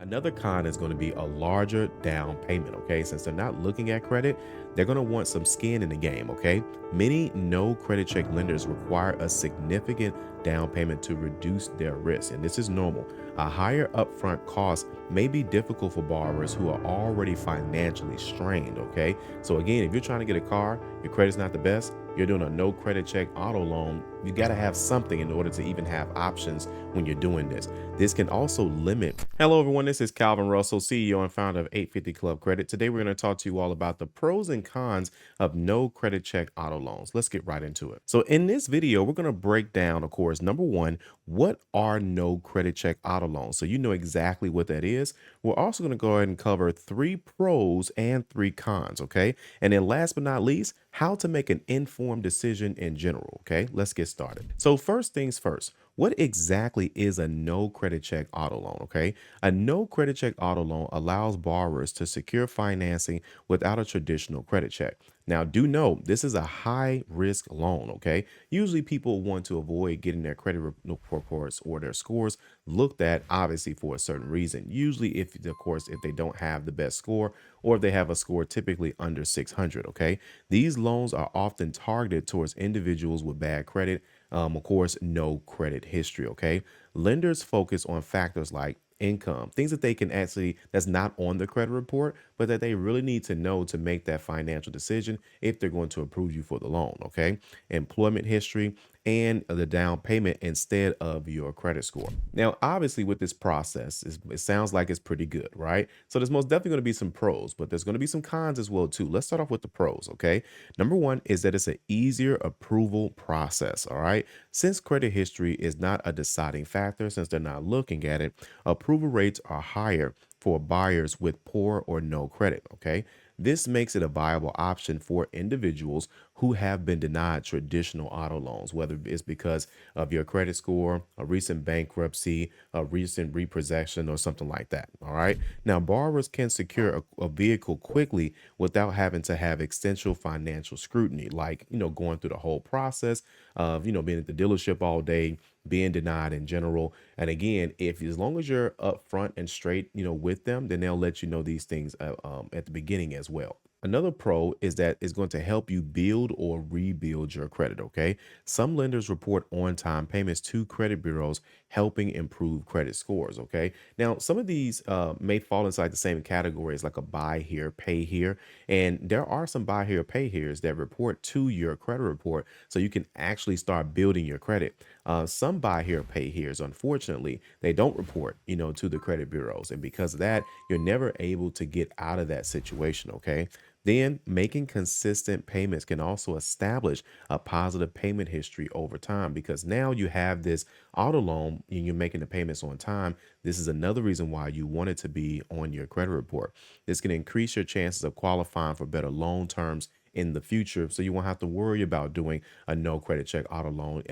Another con is going to be a larger down payment. Okay. Since they're not looking at credit, they're going to want some skin in the game. Okay. Many no credit check lenders require a significant down payment to reduce their risk. And this is normal. A higher upfront cost may be difficult for borrowers who are already financially strained. Okay. So, again, if you're trying to get a car, your credit's not the best, you're doing a no credit check auto loan, you got to have something in order to even have options when you're doing this. This can also limit. Hello, everyone. This is Calvin Russell, CEO and founder of 850 Club Credit. Today, we're going to talk to you all about the pros and cons of no credit check auto loans. Let's get right into it. So, in this video, we're going to break down, of course, number one, what are no credit check auto loans? So, you know exactly what that is. We're also going to go ahead and cover three pros and three cons. Okay. And then, last but not least, how to make an informed decision in general. Okay. Let's get started. So, first things first. What exactly is a no credit check auto loan? Okay. A no credit check auto loan allows borrowers to secure financing without a traditional credit check. Now, do know this is a high risk loan. Okay. Usually people want to avoid getting their reports or their scores looked at, obviously, for a certain reason. Usually, if, of course, if they don't have the best score or if they have a score typically under 600. Okay. These loans are often targeted towards individuals with bad credit, of course, no credit history. Okay. Lenders focus on factors like income, things that they can actually, that's not on the credit report, but that they really need to know to make that financial decision if they're going to approve you for the loan. Okay. Employment history and the down payment instead of your credit score. Now, obviously, with this process, it sounds like it's pretty good, right? So there's most definitely going to be some pros, but there's going to be some cons as well too. Let's start off with the pros. Okay. Number one is that it's an easier approval process. All right. Since credit history is not a deciding factor, since they're not looking at it, approval rates are higher for buyers with poor or no credit. Okay. This makes it a viable option for individuals who have been denied traditional auto loans, whether it's because of your credit score, a recent bankruptcy, a recent repossession, or something like that. All right. Now, borrowers can secure a vehicle quickly without having to have extensive financial scrutiny, like, going through the whole process of, being at the dealership all day, being denied in general. And again, if as long as you're upfront and straight, with them, then they'll let you know these things at the beginning as well. Another pro is that it's going to help you build or rebuild your credit. Okay. Some lenders report on time payments to credit bureaus, helping improve credit scores. Okay. Now, some of these may fall inside the same categories like a buy here, pay here. And there are some buy here, pay here's that report to your credit report so you can actually start building your credit. Some buy here, pay here's, unfortunately, they don't report, to the credit bureaus. And because of that, you're never able to get out of that situation. Okay. Then making consistent payments can also establish a positive payment history over time because now you have this auto loan and you're making the payments on time. This is another reason why you want it to be on your credit report. This can increase your chances of qualifying for better loan terms in the future, so you won't have to worry about doing a no credit check auto loan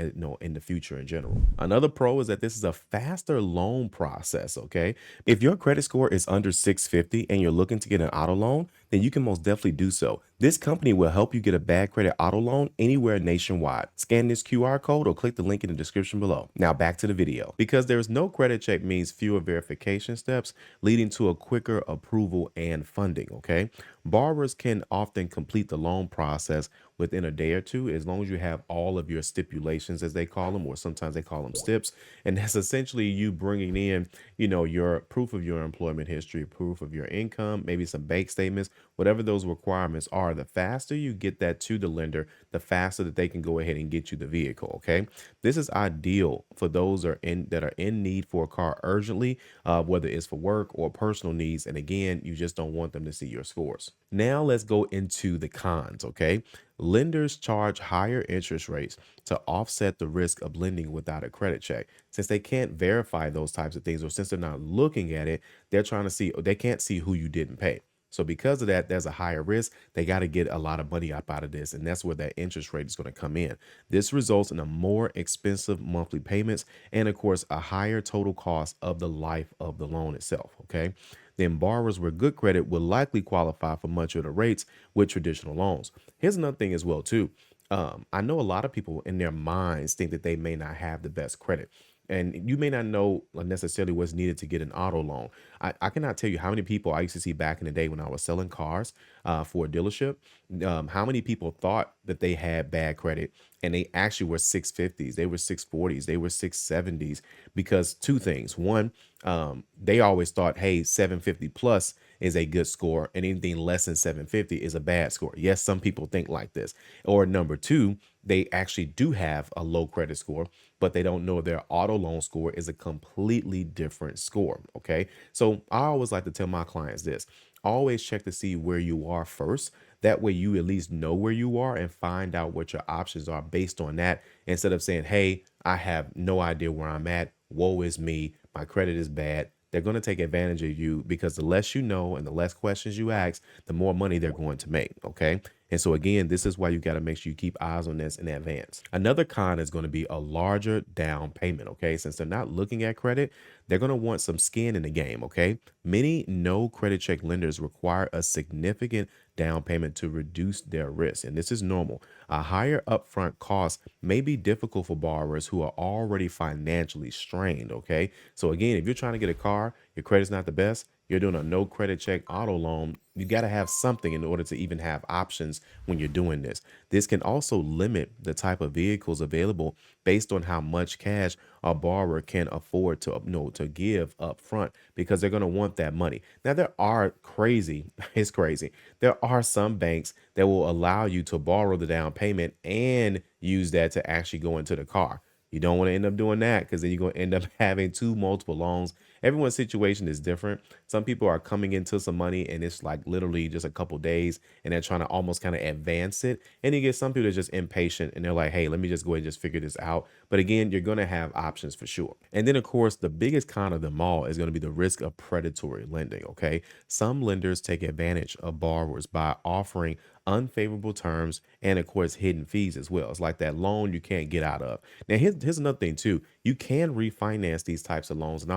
in the future in general. Another pro is that this is a faster loan process. Okay, if your credit score is under 650 and you're looking to get an auto loan, then you can most definitely do so. This company will help you get a bad credit auto loan anywhere nationwide. Scan this QR code or click the link in the description below. Now back to the video. Because there's no credit check means fewer verification steps, leading to a quicker approval and funding. Okay, borrowers can often complete the loan process within a day or two as long as you have all of your stipulations, as they call them, or sometimes they call them stips. And that's essentially you bringing in, your proof of your employment history, proof of your income, maybe some bank statements, whatever those requirements are. The faster you get that to the lender, the faster that they can go ahead and get you the vehicle. Okay, this is ideal for those that are in need for a car urgently, whether it's for work or personal needs. And again, you just don't want them to see your scores. Now let's go into the cons. Okay, lenders charge higher interest rates to offset the risk of lending without a credit check. Since they can't verify those types of things, or since they're not looking at it, they're trying to see, they can't see who you didn't pay. So because of that, there's a higher risk. They got to get a lot of money up out of this. And that's where that interest rate is going to come in. This results in a more expensive monthly payments and, of course, a higher total cost of the life of the loan itself. Okay. Then borrowers with good credit will likely qualify for much of the rates with traditional loans. Here's another thing as well, too. I know a lot of people in their minds think that they may not have the best credit. And you may not know necessarily what's needed to get an auto loan. I cannot tell you how many people I used to see back in the day when I was selling cars for a dealership. How many people thought that they had bad credit and they actually were 650s, they were 640s, they were 670s because two things. One, they always thought, hey, 750 plus is a good score, and anything less than 750 is a bad score. Yes, some people think like this. Or number two, they actually do have a low credit score, but they don't know their auto loan score is a completely different score. Okay. So I always like to tell my clients this: always check to see where you are first. That way, you at least know where you are and find out what your options are based on that instead of saying, hey, I have no idea where I'm at. Woe is me. My credit is bad. They're going to take advantage of you because the less you know and the less questions you ask, the more money they're going to make. Okay. And so, again, this is why you got to make sure you keep eyes on this in advance. Another con is going to be a larger down payment. Okay. Since they're not looking at credit, they're going to want some skin in the game. Okay. Many no credit check lenders require a significant down payment to reduce their risk. And this is normal. A higher upfront cost may be difficult for borrowers who are already financially strained. Okay. So, again, if you're trying to get a car, your credit's not the best, you're doing a no credit check auto loan, you got to have something in order to even have options when you're doing this. This can also limit the type of vehicles available based on how much cash a borrower can afford to to give up front because they're going to want that money. Now there are crazy, it's crazy. There are some banks that will allow you to borrow the down payment and use that to actually go into the car. You don't want to end up doing that because then you're going to end up having two multiple loans. Everyone's situation is different. Some people are coming into some money and it's like literally just a couple days and they're trying to almost kind of advance it. And you get some people that are just impatient and they're like, hey, let me just go ahead and just figure this out. But again, you're going to have options for sure. And then, of course, the biggest con of them all is going to be the risk of predatory lending. Okay. Some lenders take advantage of borrowers by offering unfavorable terms and, of course, hidden fees as well. It's like that loan you can't get out of. Now, here's another thing too. You can refinance these types of loans, and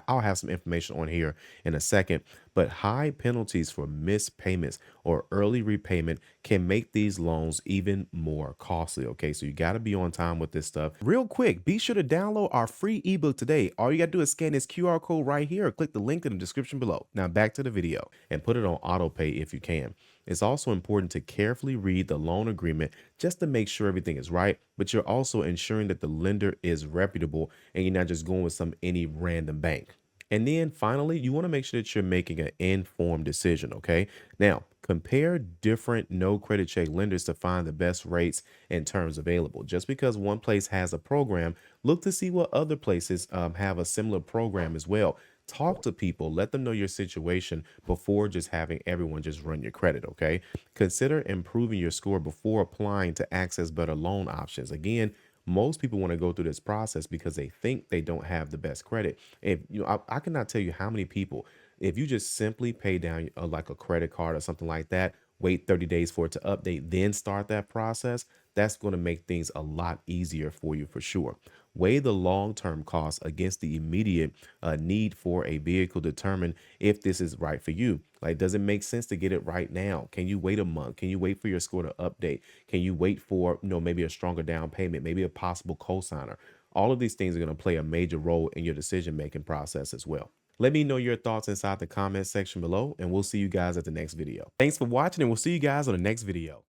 I'll have some information on here in a second. But high penalties for missed payments or early repayment can make these loans even more costly. Okay, so you got to be on time with this stuff. Real quick, be sure to download our free ebook today. All you got to do is scan this QR code right here or click the link in the description below. Now back to the video and put it on auto pay if you can. It's also important to carefully read the loan agreement just to make sure everything is right, but you're also ensuring that the lender is reputable and you're not just going with some any random bank. And then finally, you want to make sure that you're making an informed decision. Okay. Now, compare different no credit check lenders to find the best rates and terms available. Just because one place has a program, look to see what other places have a similar program as well. Talk to people, let them know your situation before just having everyone just run your credit. Okay. Consider improving your score before applying to access better loan options. Again, most people want to go through this process because they think they don't have the best credit. If you know, I cannot tell you how many people, if you just simply pay down like a credit card or something like that, wait 30 days for it to update, then start that process, that's going to make things a lot easier for you for sure. Weigh the long-term costs against the immediate need for a vehicle. Determine if this is right for you. Like, does it make sense to get it right now? Can you wait a month? Can you wait for your score to update? Can you wait for, maybe a stronger down payment, maybe a possible cosigner? All of these things are going to play a major role in your decision-making process as well. Let me know your thoughts inside the comment section below, and we'll see you guys at the next video. Thanks for watching, and we'll see you guys on the next video.